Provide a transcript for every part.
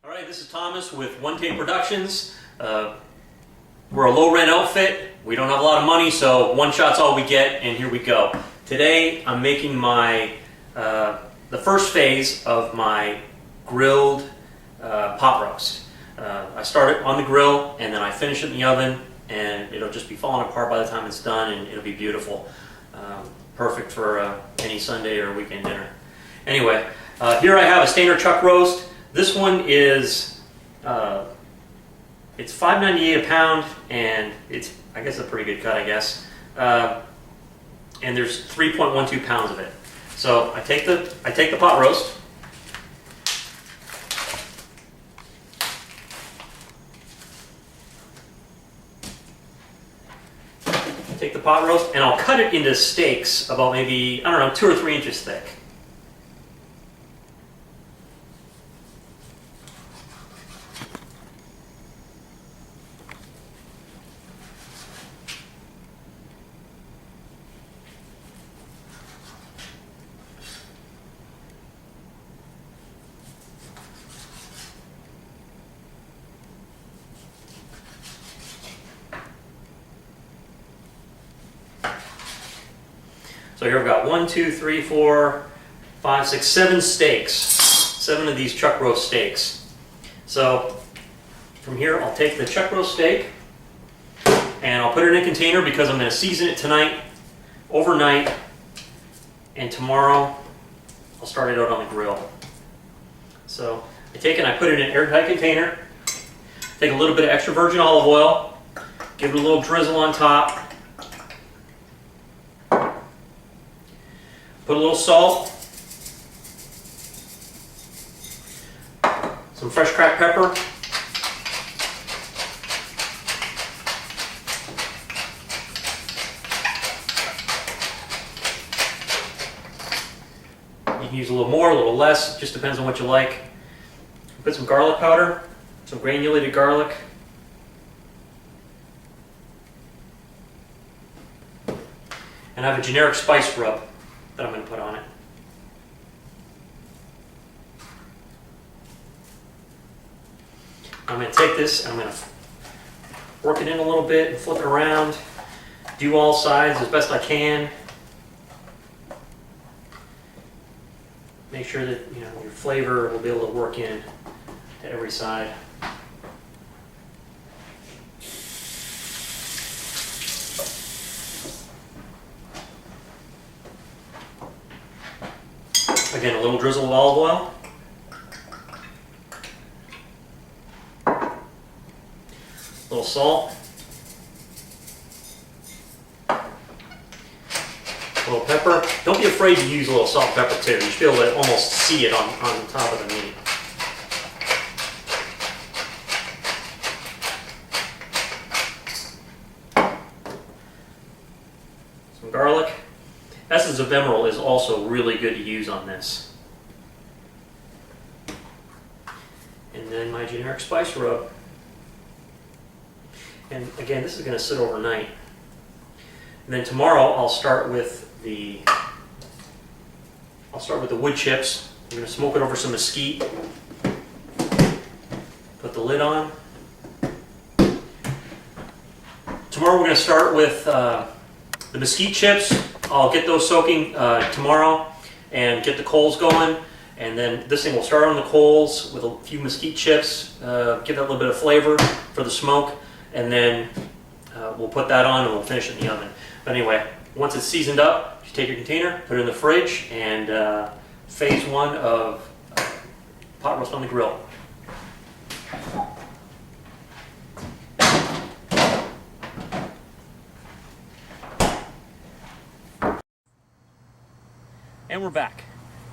All right, this is Thomas with One Take Productions. We're a low rent outfit. We don't have a lot of money, so one shot's all we get, and here we go. Today I'm making my the first phase of my grilled pot roast. I start it on the grill, and then I finish it in the oven, and it'll just be falling apart by the time it's done, and it'll be beautiful. Perfect for any Sunday or weekend dinner. Anyway, here I have a standard chuck roast. This one is, it's $5.98 a pound, and it's, I guess, a pretty good cut, I guess. And there's 3.12 pounds of it. So I take the pot roast. Take the pot roast, and I'll cut it into steaks about maybe, I don't know, 2 or 3 inches thick. So here I've got 1, 2, 3, 4, 5, 6, 7 steaks. 7 of these chuck roast steaks. So from here I'll take the chuck roast steak and I'll put it in a container because I'm going to season it tonight, overnight, and tomorrow I'll start it out on the grill. So I take it and I put it in an airtight container. Take a little bit of extra virgin olive oil, give it a little drizzle on top. Put a little salt, some fresh cracked pepper, you can use a little more, a little less, just depends on what you like. Put some garlic powder, some granulated garlic. And I have a generic spice rub that I'm going to put on it. I'm going to take this and I'm going to work it in a little bit and flip it around, do all sides as best I can. Make sure that your flavor will be able to work in to every side. Again, a little drizzle of olive oil. A little salt. A little pepper. Don't be afraid to use a little salt and pepper too. You should be able to almost see it on top of the meat. Some garlic. Essence of emerald is also really good to use on this. And then my generic spice rub. And again, this is going to sit overnight. And then tomorrow I'll start with the wood chips. I'm going to smoke it over some mesquite. Put the lid on. Tomorrow we're going to start with the mesquite chips. I'll get those soaking tomorrow and get the coals going, and then this thing will start on the coals with a few mesquite chips, give that a little bit of flavor for the smoke, and then we'll put that on and we'll finish it in the oven. But anyway, once it's seasoned up, you take your container, put it in the fridge, and phase 1 of pot roast on the grill. And we're back.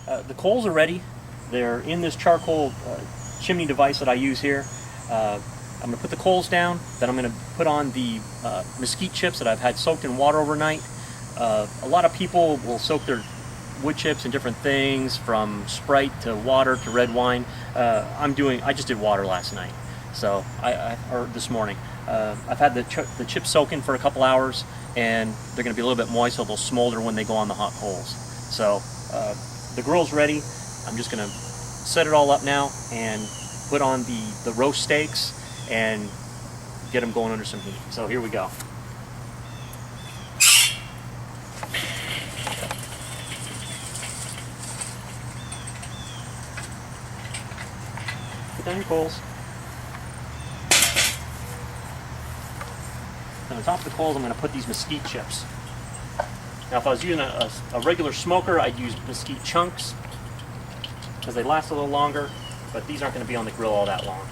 The coals are ready. They're in this charcoal chimney device that I use here. I'm going to put the coals down, then I'm going to put on the mesquite chips that I've had soaked in water overnight. A lot of people will soak their wood chips in different things, from Sprite to water to red wine. I just did water last night, or this morning. I've had the chips soaking for a couple hours, and they're going to be a little bit moist, so they'll smolder when they go on the hot coals. So the grill's ready. I'm just going to set it all up now and put on the roast steaks and get them going under some heat. So here we go. Put down your coals. And on top of the coals, I'm going to put these mesquite chips. Now, if I was using a regular smoker, I'd use mesquite chunks because they last a little longer, but these aren't going to be on the grill all that long.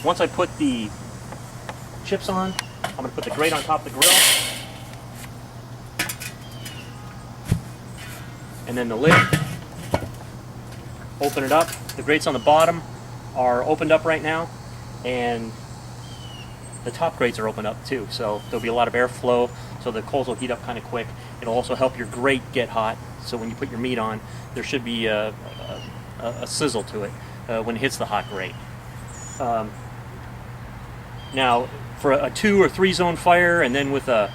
Once I put the chips on, I'm going to put the grate on top of the grill. And then the lid. Open it up. The grates on the bottom are opened up right now, and the top grates are opened up too. So there'll be a lot of airflow, so the coals will heat up kind of quick. It'll also help your grate get hot, so when you put your meat on, there should be a sizzle to it when it hits the hot grate. Now, for a 2 or 3 zone fire, and then with a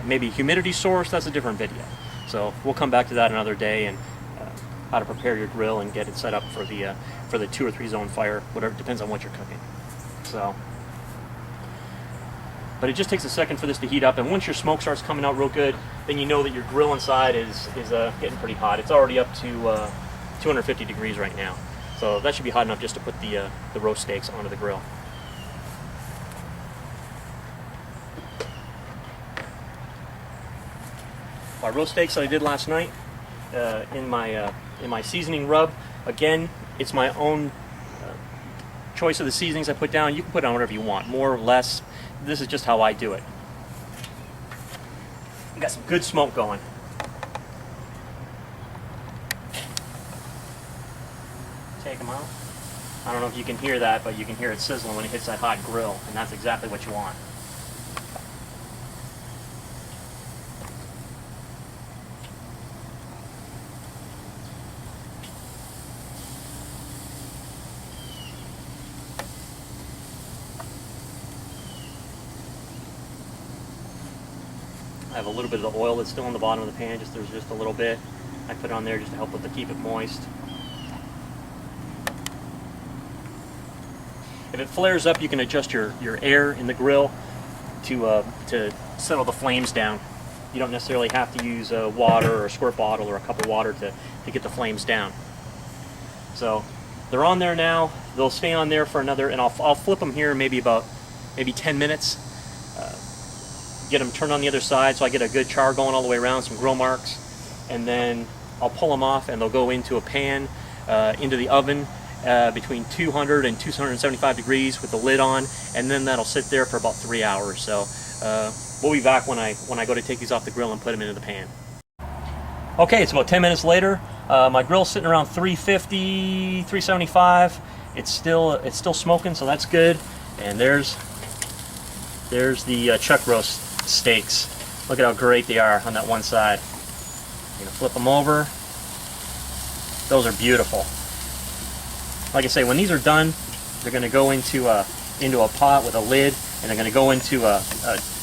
maybe humidity source, that's a different video. So we'll come back to that another day, and how to prepare your grill and get it set up for the 2 or 3 zone fire, whatever, depends on what you're cooking. So, but it just takes a second for this to heat up, and once your smoke starts coming out real good, then you know that your grill inside is getting pretty hot. It's already up to 250 degrees right now, so that should be hot enough just to put the roast steaks onto the grill. My roast steaks that I did last night in my seasoning rub, again, it's my own choice of the seasonings I put down. You can put on whatever you want, more or less. This is just how I do it. You got some good smoke going. Take them out. I don't know if you can hear that, but you can hear it sizzling when it hits that hot grill, and that's exactly what you want. I have a little bit of the oil that's still on the bottom of the pan, there's just a little bit. I put it on there just to help with keep it moist. If it flares up, you can adjust your air in the grill to settle the flames down. You don't necessarily have to use water or a squirt bottle or a cup of water to get the flames down. So they're on there now. They'll stay on there for another, and I'll flip them here maybe 10 minutes. Get them turned on the other side so I get a good char going all the way around, some grill marks, and then I'll pull them off and they'll go into a pan, into the oven between 200 and 275 degrees with the lid on, and then that'll sit there for about 3 hours. So we'll be back when I go to take these off the grill and put them into the pan. Okay, it's about 10 minutes later. My grill's sitting around 350, 375. It's still smoking, so that's good. And there's the chuck roast steaks. Look at how great they are on that one side. I'm gonna flip them over. Those are beautiful. Like I say, when these are done, they're gonna go into a pot with a lid, and they're gonna go into a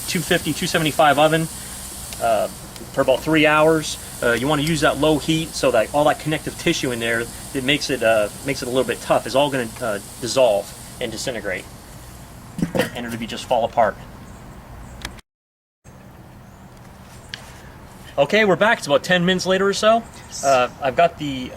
250, 275 oven for about 3 hours. You want to use that low heat so that all that connective tissue in there that makes it a little bit tough is all going to dissolve and disintegrate, and it'll be just fall apart. Okay, we're back. It's about 10 minutes later or so. I've got the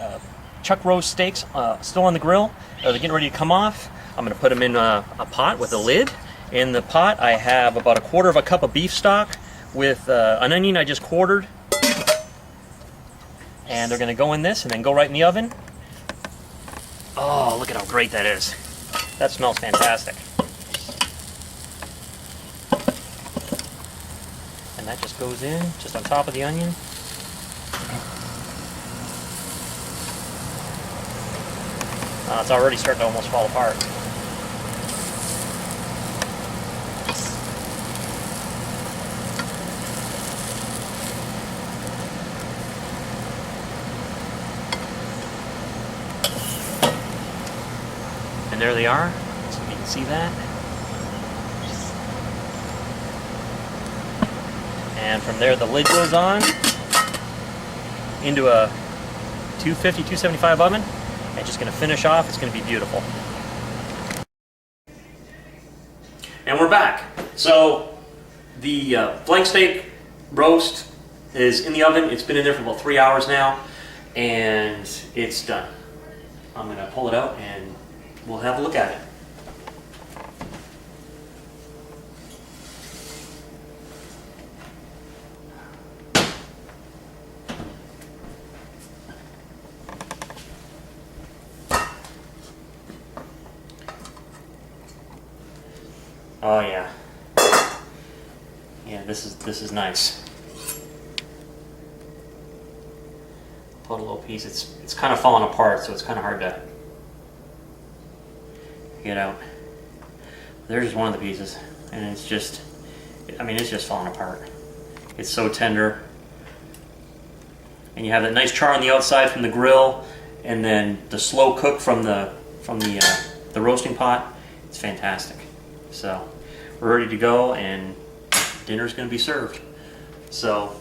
chuck roast steaks still on the grill. They're getting ready to come off. I'm going to put them in a pot with a lid. In the pot, I have about 1/4 cup of beef stock with an onion I just quartered. And they're going to go in this and then go right in the oven. Oh, look at how great that is. That smells fantastic. And that just goes in, just on top of the onion. It's already starting to almost fall apart. And there they are, so you can see that. And from there, the lid goes on into a 250, 275 oven. And just gonna finish off. It's gonna be beautiful. And we're back. So the flank steak roast is in the oven. It's been in there for about 3 hours now, and it's done. I'm gonna pull it out and we'll have a look at it. Oh yeah. Yeah, this is nice. Put a little piece. It's kind of falling apart, so it's kind of hard to get out. There's just one of the pieces, and it's just, I mean, it's just falling apart. It's so tender, and you have that nice char on the outside from the grill, and then the slow cook from the roasting pot. It's fantastic. So we're ready to go, and dinner's going to be served. So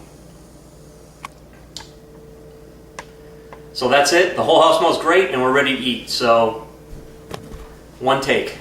that's it. The whole house smells great, and we're ready to eat. So one take.